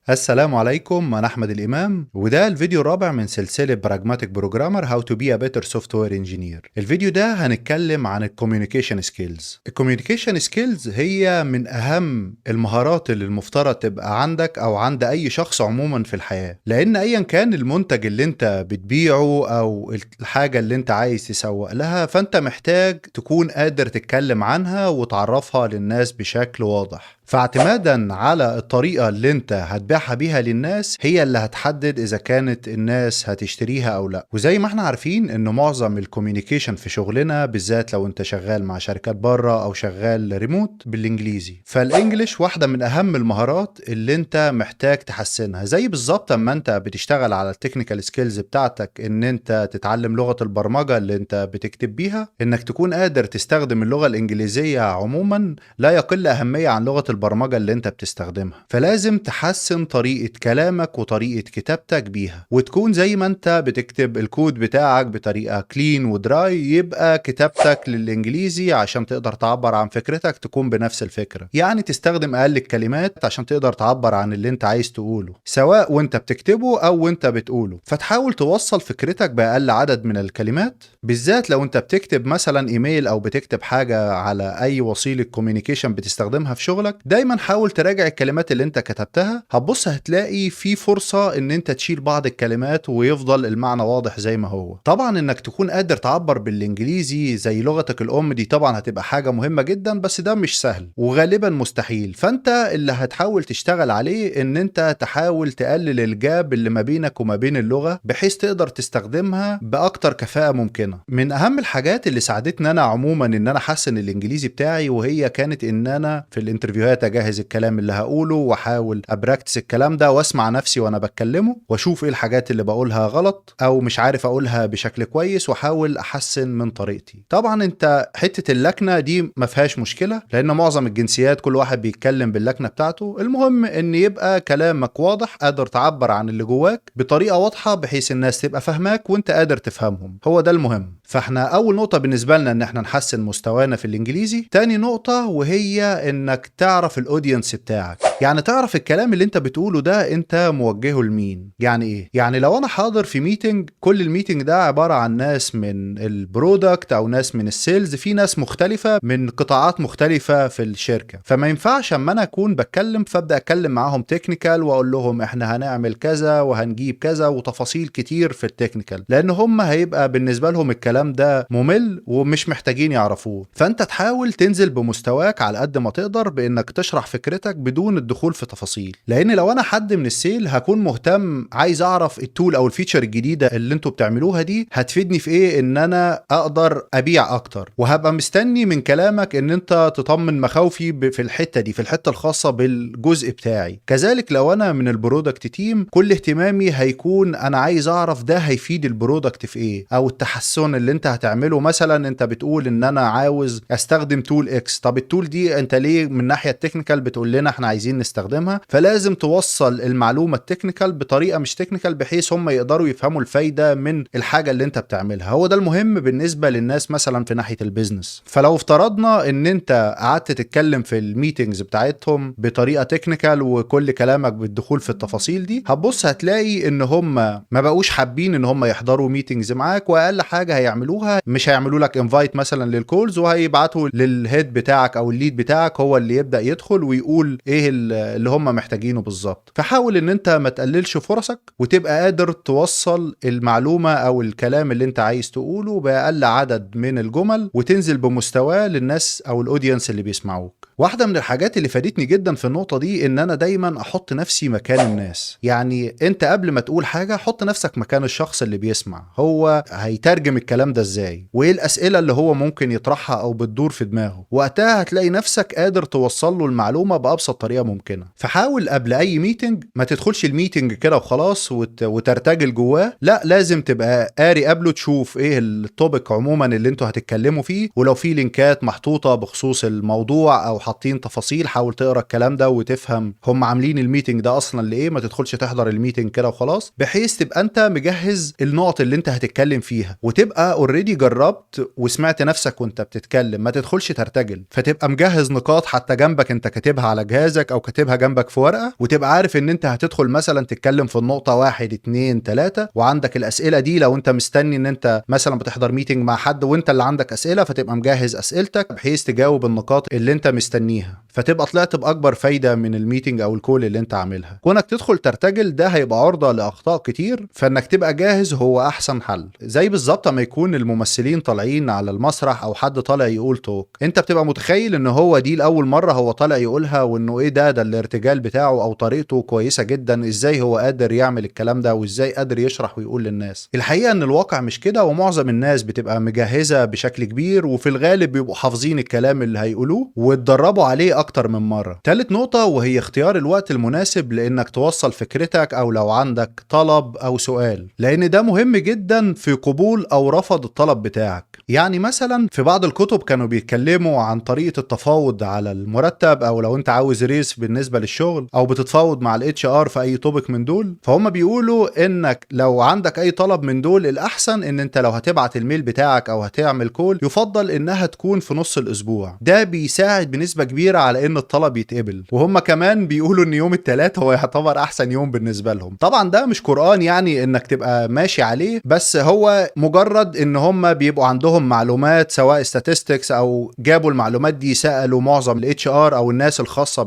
السلام عليكم، أنا أحمد الإمام، وده الفيديو الرابع من سلسلة براجماتيك بروجرامر How to be a better software engineer. الفيديو ده هنتكلم عن الكوميونيكيشن سكيلز. الكوميونيكيشن سكيلز هي من أهم المهارات اللي المفترض تبقى عندك أو عند أي شخص عموما في الحياة، لأن أيا كان المنتج اللي أنت بتبيعه أو الحاجة اللي أنت عايز تسوق لها، فأنت محتاج تكون قادر تتكلم عنها وتعرفها للناس بشكل واضح. فاعتمادا على الطريقة اللي انت هتبيعها بيها للناس هي اللي هتحدد اذا كانت الناس هتشتريها او لا. وزي ما احنا عارفين ان معظم الكوميونيكيشن في شغلنا، بالذات لو انت شغال مع شركات بره او شغال ريموت، بالانجليزي. فالانجليش واحدة من اهم المهارات اللي انت محتاج تحسنها، زي بالظبط اما انت بتشتغل على التكنيكال سكيلز بتاعتك، ان انت تتعلم لغة البرمجة اللي انت بتكتب بيها، انك تكون قادر تستخدم اللغة الانجليزية عموما لا يقل اهمية عن لغة البرمجة اللي انت بتستخدمها. فلازم تحسن طريقة كلامك وطريقة كتابتك بيها، وتكون زي ما انت بتكتب الكود بتاعك بطريقة كلين ودراي، يبقى كتابتك للانجليزي عشان تقدر تعبر عن فكرتك تكون بنفس الفكرة. يعني تستخدم اقل الكلمات عشان تقدر تعبر عن اللي انت عايز تقوله، سواء وانت بتكتبه او وانت بتقوله. فتحاول توصل فكرتك بأقل عدد من الكلمات، بالذات لو انت بتكتب مثلا ايميل او بتكتب حاجة على اي وسيلة كوميونيكيشن بتستخدمها في شغلك. دايما حاول تراجع الكلمات اللي انت كتبتها، هتبص هتلاقي في فرصة ان انت تشيل بعض الكلمات ويفضل المعنى واضح زي ما هو. طبعا انك تكون قادر تعبر بالانجليزي زي لغتك الام دي طبعا هتبقى حاجة مهمة جدا، بس ده مش سهل وغالبا مستحيل. فانت اللي هتحاول تشتغل عليه ان انت تحاول تقلل الجاب اللي ما بينك وما بين اللغة، بحيث تقدر تستخدمها باكتر كفاءة ممكنة. من اهم الحاجات اللي ساعدتني انا عموما ان انا احسن الانجليزي بتاعي، وهي كانت ان انا في الانترفيوهات اجهز الكلام اللي هقوله واحاول ابراكتس الكلام ده واسمع نفسي وانا بتكلمه، واشوف ايه الحاجات اللي بقولها غلط او مش عارف اقولها بشكل كويس، واحاول احسن من طريقتي. طبعا انت حتة اللكنة دي ما فيهاش مشكلة، لان معظم الجنسيات كل واحد بيتكلم باللكنة بتاعته. المهم ان يبقى كلامك واضح، قادر تعبر عن اللي جواك بطريقة واضحة بحيث الناس تبقى فاهماك وانت قادر تفهمهم، هو ده المهم. فاحنا اول نقطة بالنسبة لنا ان احنا نحسن مستوانا في الانجليزي. تاني نقطة وهي انك تعرف الاودينس بتاعك، يعني تعرف الكلام اللي انت بتقوله ده انت موجهه لمين. يعني ايه؟ يعني لو انا حاضر في ميتنج، كل الميتنج ده عبارة عن ناس من البرودكت او ناس من السيلز، في ناس مختلفة من قطاعات مختلفة في الشركة، فما ينفعش اما انا اكون بتكلم فابدا اتكلم معاهم تكنيكال واقول لهم احنا هنعمل كذا وهنجيب كذا وتفاصيل كتير في التكنيكال، لان هم هيبقى بالنسبة لهم الكلام ده ممل ومش محتاجين يعرفوه. فانت تحاول تنزل بمستواك على قد ما تقدر بانك تشرح فكرتك بدون الدخول في تفاصيل. لان لو انا حد من السيل هكون مهتم عايز اعرف التول او الفيتشر الجديدة اللي انتوا بتعملوها دي هتفيدني في ايه، ان انا اقدر ابيع اكتر، وهبقى مستني من كلامك ان انت تطمن مخاوفي في الحتة دي، في الحتة الخاصة بالجزء بتاعي. كذلك لو انا من البرودكت تيم، كل اهتمامي هيكون انا عايز اعرف ده هيفيد البرودكت في ايه، او التحسن اللي انت هتعمله. مثلا انت بتقول ان انا عاوز استخدم تول اكس، طب التول دي انت ليه من ناحية التكنيكال بتقول لنا احنا عايزين نستخدمها؟ فلازم توصل المعلومة التكنيكال بطريقة مش تكنيكال بحيث هم يقدروا يفهموا الفايدة من الحاجة اللي انت بتعملها. هو ده المهم بالنسبة للناس مثلا في ناحية البيزنس. فلو افترضنا ان انت قعدت تتكلم في الميتينجز بتاعتهم بطريقة تكنيكال وكل كلامك بالدخول في التفاصيل دي، هتبص هتلاقي ان هم ما بقوش حابين ان هم يحضروا ميتينجز معاك، واقل حاجة هيعملوها مش هيعملوا لك انفايت مثلا للكولز، وهيبعتوا للهيد بتاعك او الليد بتاعك هو اللي يبدأ يدخل ويقول ايه اللي هم محتاجينه بالظبط. فحاول ان انت ما تقللش فرصك، وتبقى قادر توصل المعلومة او الكلام اللي انت عايز تقوله بأقل عدد من الجمل، وتنزل بمستواه للناس او الاودينس اللي بيسمعوك. واحدة من الحاجات اللي فادتني جدا في النقطة دي ان انا دايما احط نفسي مكان الناس. يعني انت قبل ما تقول حاجة حط نفسك مكان الشخص اللي بيسمع، هو هيترجم الكلام ده ازاي، وايه الاسئلة اللي هو ممكن يطرحها او بتدور في دماغه. وقتها هتلاقي نفسك قادر توصل له المعلومة بأبسط طريقة ممكنة. فحاول قبل اي ميتنج ما تدخلش الميتنج كده وخلاص وترتجل جواه، لا لازم تبقى قاري قبله، تشوف ايه التوبيك عموما اللي انتوا هتتكلموا فيه، ولو في لينكات محطوطة بخصوص الموضوع او حاطين تفاصيل حاول تقرا الكلام ده وتفهم هم عاملين الميتنج ده اصلا لايه. ما تدخلش تحضر الميتنج كده وخلاص، بحيث تبقى انت مجهز النقط اللي انت هتتكلم فيها، وتبقى اوريدي جربت وسمعت نفسك وانت بتتكلم. ما تدخلش ترتجل، فتبقى مجهز نقاط حتى جنبك انت كاتبها على جهازك او وكاتبها جنبك في ورقة، وتبقى عارف ان انت هتدخل مثلا تتكلم في النقطة 1 2 3، وعندك الاسئلة دي لو انت مستني ان انت مثلا بتحضر ميتنج مع حد وانت اللي عندك اسئلة، فتبقى مجهز اسئلتك بحيث تجاوب النقاط اللي انت مستنيها، فتبقى طلعت باكبر فايدة من الميتنج او الكول اللي انت عاملها. كونك تدخل ترتجل ده هيبقى عرضة لاخطاء كتير، فانك تبقى جاهز هو احسن حل. زي بالظبط ما يكون الممثلين طالعين على المسرح او حد طالع يقول توك، انت بتبقى متخيل ان هو دي لاول مرة هو طالع يقولها، وانه ايه ده الارتجال بتاعه او طريقته كويسة جدا، ازاي هو قادر يعمل الكلام ده وازاي قادر يشرح ويقول للناس. الحقيقة ان الواقع مش كده، ومعظم الناس بتبقى مجهزة بشكل كبير، وفي الغالب بيبقوا حافظين الكلام اللي هيقولوه واتدربوا عليه اكتر من مرة. تالت نقطة وهي اختيار الوقت المناسب لانك توصل فكرتك او لو عندك طلب او سؤال، لان ده مهم جدا في قبول او رفض الطلب بتاعك. يعني مثلا في بعض الكتب كانوا بيتكلموا عن طريقة التفاوض على المرتب، او لو انت عاوز ريس بالنسبة للشغل، او بتتفاوض مع الاتش ار في اي توبك من دول. فهم بيقولوا انك لو عندك اي طلب من دول الاحسن ان انت لو هتبعت الميل بتاعك او هتعمل كول يفضل انها تكون في نص الاسبوع. ده بيساعد بنسبة كبيرة على ان الطلب يتقبل. وهم كمان بيقولوا ان يوم الثلاث هو يعتبر احسن يوم بالنسبة لهم. طبعا ده مش قرآن يعني انك تبقى ماشي عليه، بس هو مجرد ان هم بيبقوا عندهم معلومات سواء statistics او جابوا المعلومات دي سألوا معظم الاتش ار او الناس الخاصة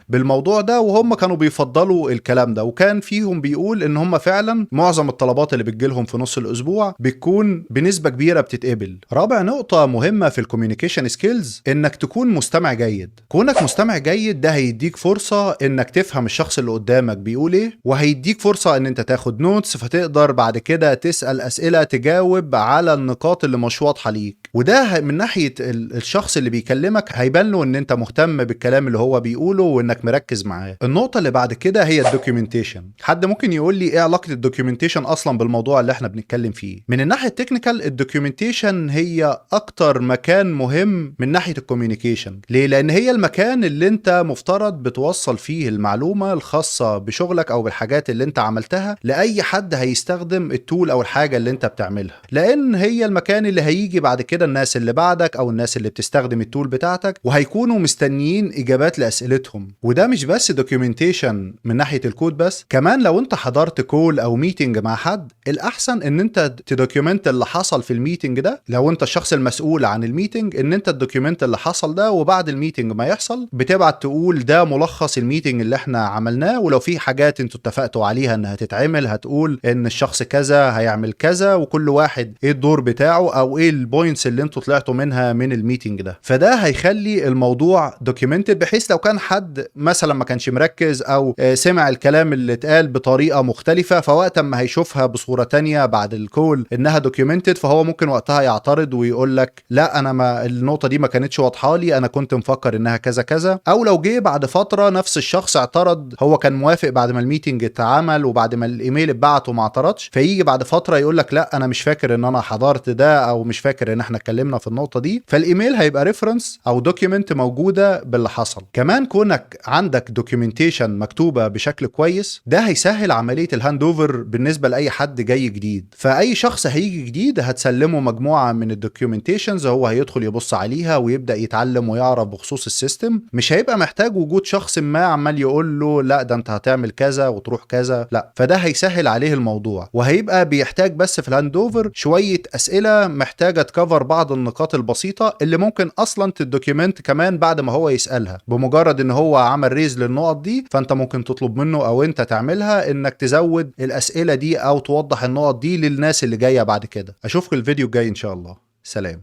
بالموضوع ده، وهم كانوا بيفضلوا الكلام ده. وكان فيهم بيقول ان هم فعلا معظم الطلبات اللي بتجيلهم في نص الاسبوع بتكون بنسبة كبيرة بتتقبل. رابع نقطة مهمة في الكوميونيكيشن سكيلز انك تكون مستمع جيد. كونك مستمع جيد ده هيديك فرصة انك تفهم الشخص اللي قدامك بيقول ايه، وهيديك فرصة ان انت تاخد نوتس، فتقدر بعد كده تسأل اسئلة تجاوب على النقاط اللي مش واضحة ليك. وده من ناحية الشخص اللي بيكلمك هيبان له ان انت مهتم بالكلام اللي هو بيقوله وانك مركز معاه. النقطة اللي بعد كده هي الدوكيومنتيشن. حد ممكن يقول لي ايه علاقة الدوكيومنتيشن اصلا بالموضوع اللي احنا بنتكلم فيه؟ من الناحية التكنيكال الدوكيومنتيشن هي اكتر مكان مهم من ناحية الكوميونيكيشن. ليه؟ لان هي المكان اللي انت مفترض بتوصل فيه المعلومة الخاصة بشغلك او بالحاجات اللي انت عملتها لاي حد هيستخدم التول او الحاجة اللي انت بتعملها، لان هي المكان اللي هيجي بعد كده الناس اللي بعدك او الناس اللي بتستخدم التول بتاعتك وهيكونوا مستنيين اجابات لاسئلتهم. وده مش بس دوكيومنتيشن من ناحية الكود بس، كمان لو انت حضرت كول او ميتنج مع حد الاحسن ان انت تدوكيومنت اللي حصل في الميتنج ده. لو انت الشخص المسؤول عن الميتنج ان انت تدوكيومنت اللي حصل ده، وبعد الميتنج ما يحصل بتبعت تقول ده ملخص الميتنج اللي احنا عملناه، ولو في حاجات انتوا اتفقتوا عليها انها تتعمل هتقول ان الشخص كذا هيعمل كذا، وكل واحد ايه الدور بتاعه او ايه البوينتس اللي انتوا طلعتوا منها من الميتنج ده. فده هيخلي الموضوع دوكيومنتد، بحيث لو كان حد مثلا ما كانش مركز او سمع الكلام اللي اتقال بطريقة مختلفة، فوقت ما هيشوفها بصورة تانية بعد الكول انها دوكيومنتد، فهو ممكن وقتها يعترض ويقول لك لا انا ما النقطة دي ما كانتش واضحة لي، انا كنت مفكر انها كذا كذا. او لو جه بعد فترة نفس الشخص اعترض، هو كان موافق بعد ما الميتنج اتعمل وبعد ما الايميل اتبعت وما اعترضش، فيجي بعد فترة يقول لك لا انا مش فاكر ان انا حضرت ده او مش فاكر ان احنا اتكلمنا في النقطة دي. فالايميل هيبقى ريفرنس او دوكيومنت موجودة باللي حصل. كمان كونك عندك دوكيومنتيشن مكتوبة بشكل كويس ده هيسهل عملية الهاند اوفر بالنسبة لأي حد جاي جديد. فأي شخص هيجي جديد هتسلمه مجموعة من الدوكيومنتيشنز، هو هيدخل يبص عليها ويبدأ يتعلم ويعرف بخصوص السيستم. مش هيبقى محتاج وجود شخص ما عمال يقول له لا ده انت هتعمل كذا وتروح كذا، لا. فده هيسهل عليه الموضوع، وهيبقى بيحتاج بس في الهاند اوفر شوية أسئلة محتاجة تكفر بعض النقاط البسيطة اللي ممكن أصلا تدوكيومنت كمان بعد ما هو يسألها. بمجرد ان هو عمل ريز للنقط دي فانت ممكن تطلب منه او انت تعملها انك تزود الأسئلة دي او توضح النقط دي للناس اللي جاية بعد كده. اشوفك الفيديو الجاي ان شاء الله. سلام.